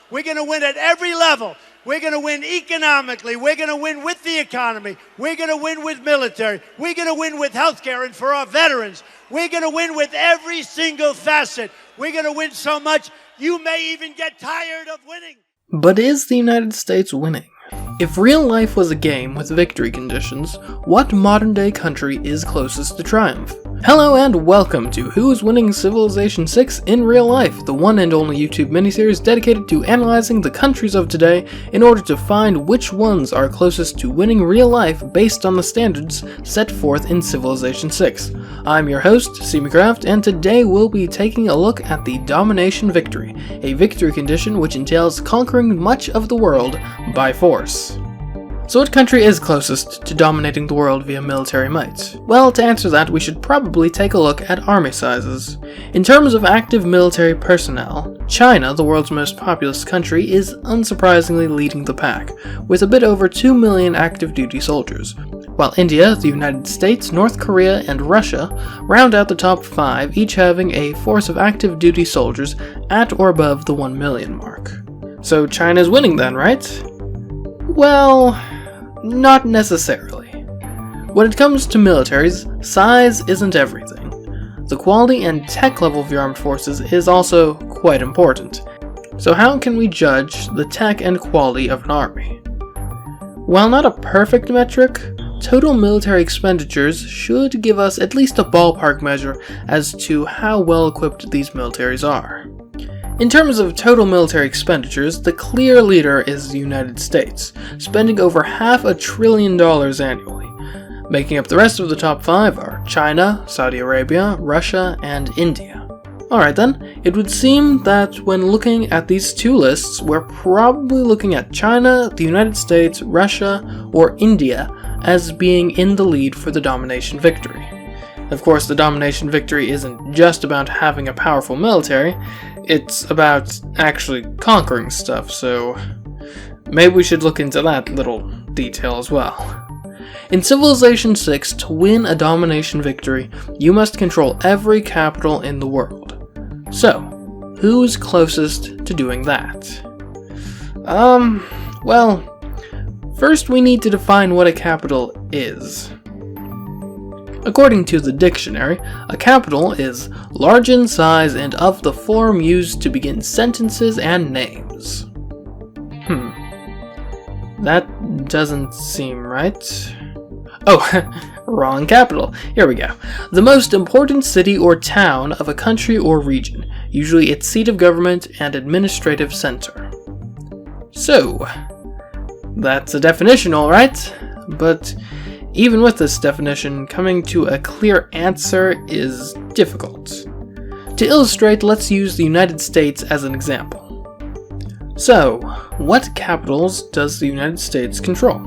We're going to win at every level. We're going to win economically. We're going to win with the economy. We're going to win with military. We're going to win with healthcare and for our veterans. We're going to win with every single facet. We're going to win so much, you may even get tired of winning. But is the United States winning? If real life was a game with victory conditions, what modern-day country is closest to triumph? Hello and welcome to Who's Winning Civilization 6 in Real Life, the one and only YouTube miniseries dedicated to analyzing the countries of today in order to find which ones are closest to winning real life based on the standards set forth in Civilization 6. I'm your host, CMeeCraft, and today we'll be taking a look at the Domination victory, a victory condition which entails conquering much of the world by force. So what country is closest to dominating the world via military might? Well, to answer that, we should probably take a look at army sizes. In terms of active military personnel, China, the world's most populous country, is unsurprisingly leading the pack, with a bit over 2 million active duty soldiers, while India, the United States, North Korea, and Russia round out the top 5, each having a force of active duty soldiers at or above the 1 million mark. So China's winning then, right? Well, not necessarily. When it comes to militaries, size isn't everything. The quality and tech level of your armed forces is also quite important. So how can we judge the tech and quality of an army? While not a perfect metric, total military expenditures should give us at least a ballpark measure as to how well equipped these militaries are. In terms of total military expenditures, the clear leader is the United States, spending over $500 billion annually. Making up the rest of the top 5 are China, Saudi Arabia, Russia, and India. Alright then, it would seem that when looking at these two lists, we're probably looking at China, the United States, Russia, or India as being in the lead for the Domination victory. Of course, the Domination victory isn't just about having a powerful military, it's about actually conquering stuff, so maybe we should look into that little detail as well. In Civilization 6, to win a Domination victory, you must control every capital in the world. So, who's closest to doing that? Well, first we need to define what a capital is. According to the dictionary, a capital is large in size and of the form used to begin sentences and names. That doesn't seem right. Oh, wrong capital. Here we go. The most important city or town of a country or region, usually its seat of government and administrative center. So, that's a definition, alright, but even with this definition, coming to a clear answer is difficult. To illustrate, let's use the United States as an example. So, what capitals does the United States control?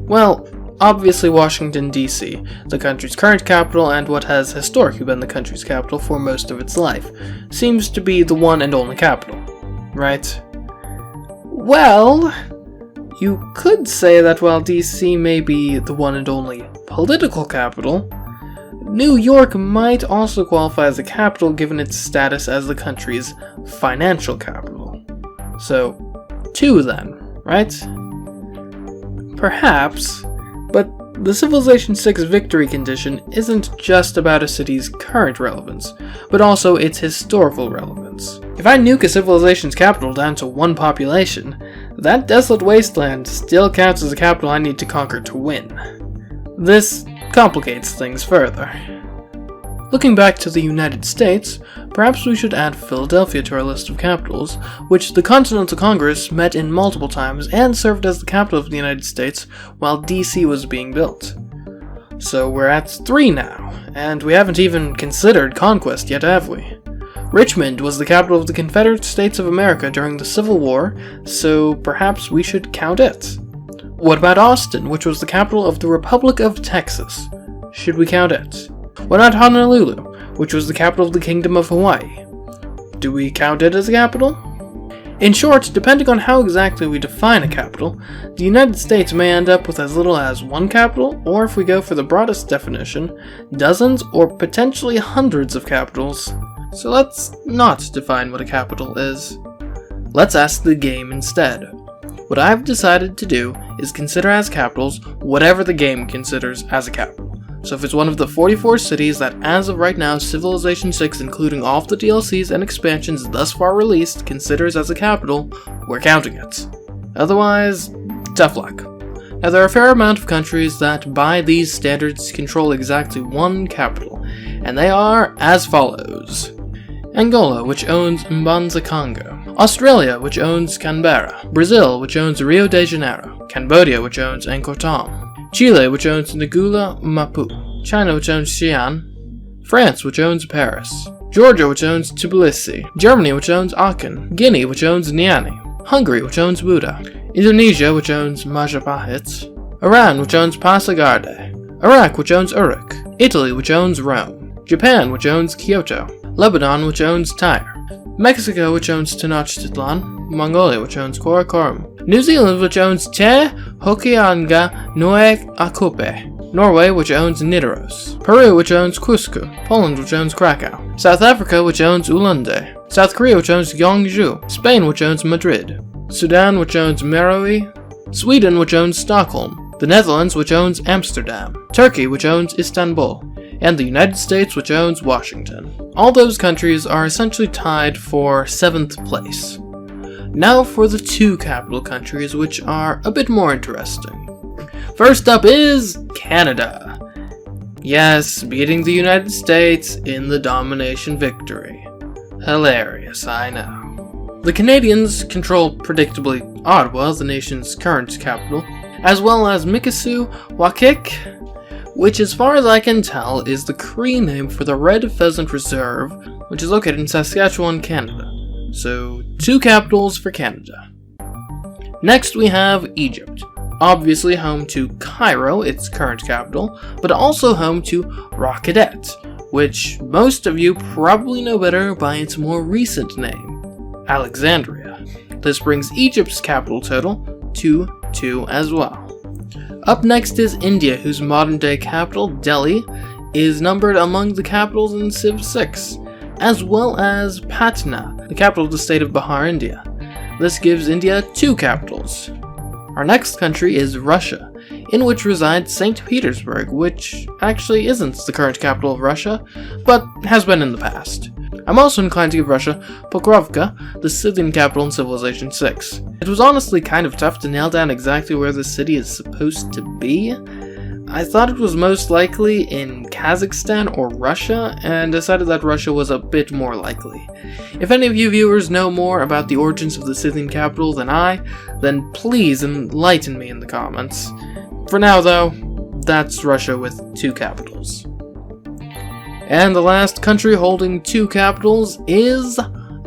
Well, obviously Washington, D.C., the country's current capital and what has historically been the country's capital for most of its life, seems to be the one and only capital, right? Well, you could say that while DC may be the one and only political capital, New York might also qualify as a capital given its status as the country's financial capital. So, 2 then, right? Perhaps, but the Civilization 6 victory condition isn't just about a city's current relevance, but also its historical relevance. If I nuke a civilization's capital down to 1 population, that desolate wasteland still counts as a capital I need to conquer to win. This complicates things further. Looking back to the United States, perhaps we should add Philadelphia to our list of capitals, which the Continental Congress met in multiple times and served as the capital of the United States while DC was being built. So we're at 3 now, and we haven't even considered conquest yet, have we? Richmond was the capital of the Confederate States of America during the Civil War, so perhaps we should count it. What about Austin, which was the capital of the Republic of Texas? Should we count it? What about Honolulu, which was the capital of the Kingdom of Hawaii? Do we count it as a capital? In short, depending on how exactly we define a capital, the United States may end up with as little as 1 capital, or if we go for the broadest definition, dozens or potentially hundreds of capitals. So let's not define what a capital is. Let's ask the game instead. What I've decided to do is consider as capitals whatever the game considers as a capital. So if it's one of the 44 cities that as of right now Civilization 6, including all of the DLCs and expansions thus far released, considers as a capital, we're counting it. Otherwise, tough luck. Now there are a fair amount of countries that by these standards control exactly one capital, and they are as follows. Angola, which owns Mbanza Congo. Australia, which owns Canberra. Brazil, which owns Rio de Janeiro. Cambodia, which owns Angkor Thom. Chile, which owns Ngula Mapu. China, which owns Xi'an. France, which owns Paris. Georgia, which owns Tbilisi. Germany, which owns Aachen. Guinea, which owns Niani. Hungary, which owns Buda. Indonesia, which owns Majapahit. Iran, which owns Pasargadae. Iraq, which owns Uruk. Italy, which owns Rome. Japan, which owns Kyoto. Lebanon, which owns Tyre. Mexico, which owns Tenochtitlan. Mongolia, which owns Karakorum. New Zealand, which owns Te Hokianga Noe Akupe. Norway, which owns Nidaros. Peru, which owns Cusco. Poland, which owns Krakow. South Africa, which owns Ulande. South Korea, which owns Gyeongju. Spain, which owns Madrid. Sudan, which owns Meroe. Sweden, which owns Stockholm. The Netherlands, which owns Amsterdam. Turkey, which owns Istanbul. And the United States, which owns Washington. All those countries are essentially tied for 7th place. Now for the 2 capital countries, which are a bit more interesting. First up is Canada. Yes, beating the United States in the Domination victory. Hilarious, I know. The Canadians control, predictably, Ottawa, the nation's current capital, as well as Mikisew-Wakik, which as far as I can tell is the Cree name for the Red Pheasant Reserve, which is located in Saskatchewan, Canada. So, 2 capitals for Canada. Next we have Egypt, obviously home to Cairo, its current capital, but also home to Rakhidet, which most of you probably know better by its more recent name, Alexandria. This brings Egypt's capital total to 2 as well. Up next is India, whose modern-day capital, Delhi, is numbered among the capitals in Civ 6, as well as Patna, the capital of the state of Bihar, India. This gives India 2 capitals. Our next country is Russia, in which resides St. Petersburg, which actually isn't the current capital of Russia, but has been in the past. I'm also inclined to give Russia Pokrovka, the Scythian capital in Civilization 6. It was honestly kind of tough to nail down exactly where the city is supposed to be. I thought it was most likely in Kazakhstan or Russia, and decided that Russia was a bit more likely. If any of you viewers know more about the origins of the Scythian capital than I, then please enlighten me in the comments. For now though, that's Russia with 2 capitals. And the last country holding 2 capitals is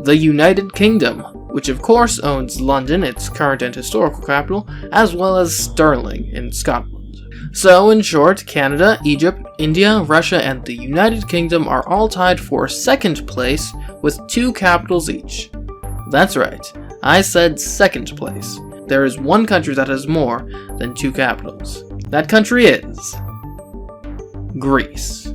the United Kingdom, which of course owns London, its current and historical capital, as well as Stirling in Scotland. So in short, Canada, Egypt, India, Russia, and the United Kingdom are all tied for 2nd place with 2 capitals each. That's right, I said 2nd place. There is one country that has more than 2 capitals. That country is Greece.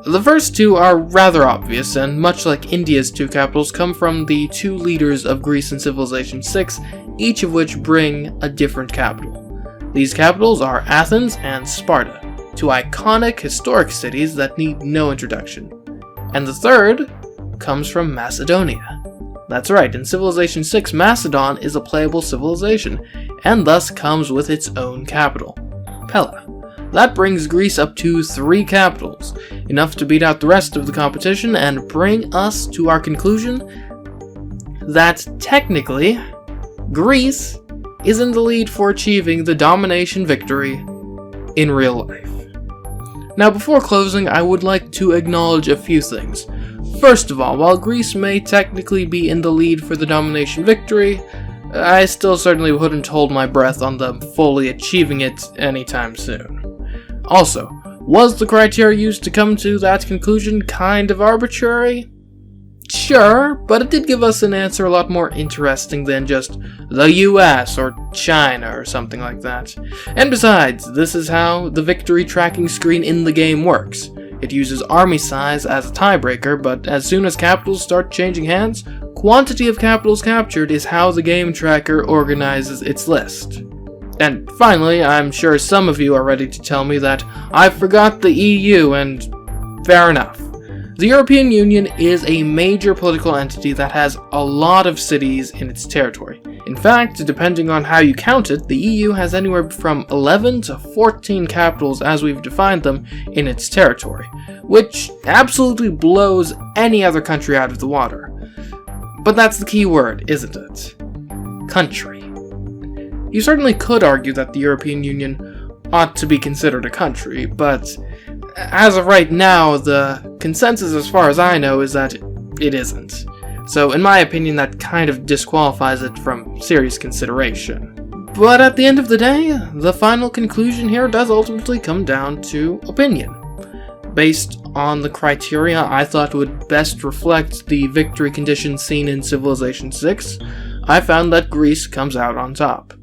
The first 2 are rather obvious, and much like India's 2 capitals, come from the 2 leaders of Greece in Civilization 6, each of which bring a different capital. These capitals are Athens and Sparta, 2 iconic historic cities that need no introduction. And the third comes from Macedonia. That's right, in Civilization 6, Macedon is a playable civilization, and thus comes with its own capital, Pella. That brings Greece up to 3 capitals, enough to beat out the rest of the competition and bring us to our conclusion that technically, Greece is in the lead for achieving the Domination victory in real life. Now before closing, I would like to acknowledge a few things. First of all, while Greece may technically be in the lead for the Domination victory, I still certainly wouldn't hold my breath on them fully achieving it anytime soon. Also, was the criteria used to come to that conclusion kind of arbitrary? Sure, but it did give us an answer a lot more interesting than just the US or China or something like that. And besides, this is how the victory tracking screen in the game works. It uses army size as a tiebreaker, but as soon as capitals start changing hands, quantity of capitals captured is how the game tracker organizes its list. And finally, I'm sure some of you are ready to tell me that I forgot the EU, and fair enough. The European Union is a major political entity that has a lot of cities in its territory. In fact, depending on how you count it, the EU has anywhere from 11 to 14 capitals as we've defined them in its territory, which absolutely blows any other country out of the water. But that's the key word, isn't it? Country. You certainly could argue that the European Union ought to be considered a country, but as of right now, the consensus as far as I know is that it isn't. So in my opinion, that kind of disqualifies it from serious consideration. But at the end of the day, the final conclusion here does ultimately come down to opinion. Based on the criteria I thought would best reflect the victory conditions seen in Civilization 6, I found that Greece comes out on top.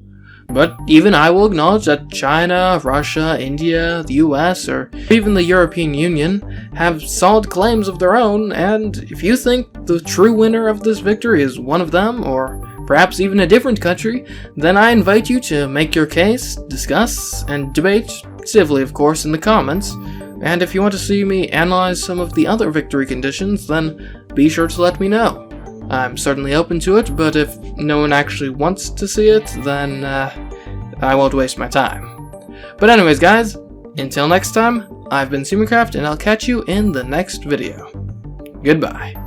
But even I will acknowledge that China, Russia, India, the US, or even the European Union have solid claims of their own, and if you think the true winner of this victory is one of them, or perhaps even a different country, then I invite you to make your case, discuss, and debate, civilly of course, in the comments. And if you want to see me analyze some of the other victory conditions, then be sure to let me know. I'm certainly open to it, but if no one actually wants to see it, then I won't waste my time. But anyways guys, until next time, I've been CMeeCraft and I'll catch you in the next video. Goodbye.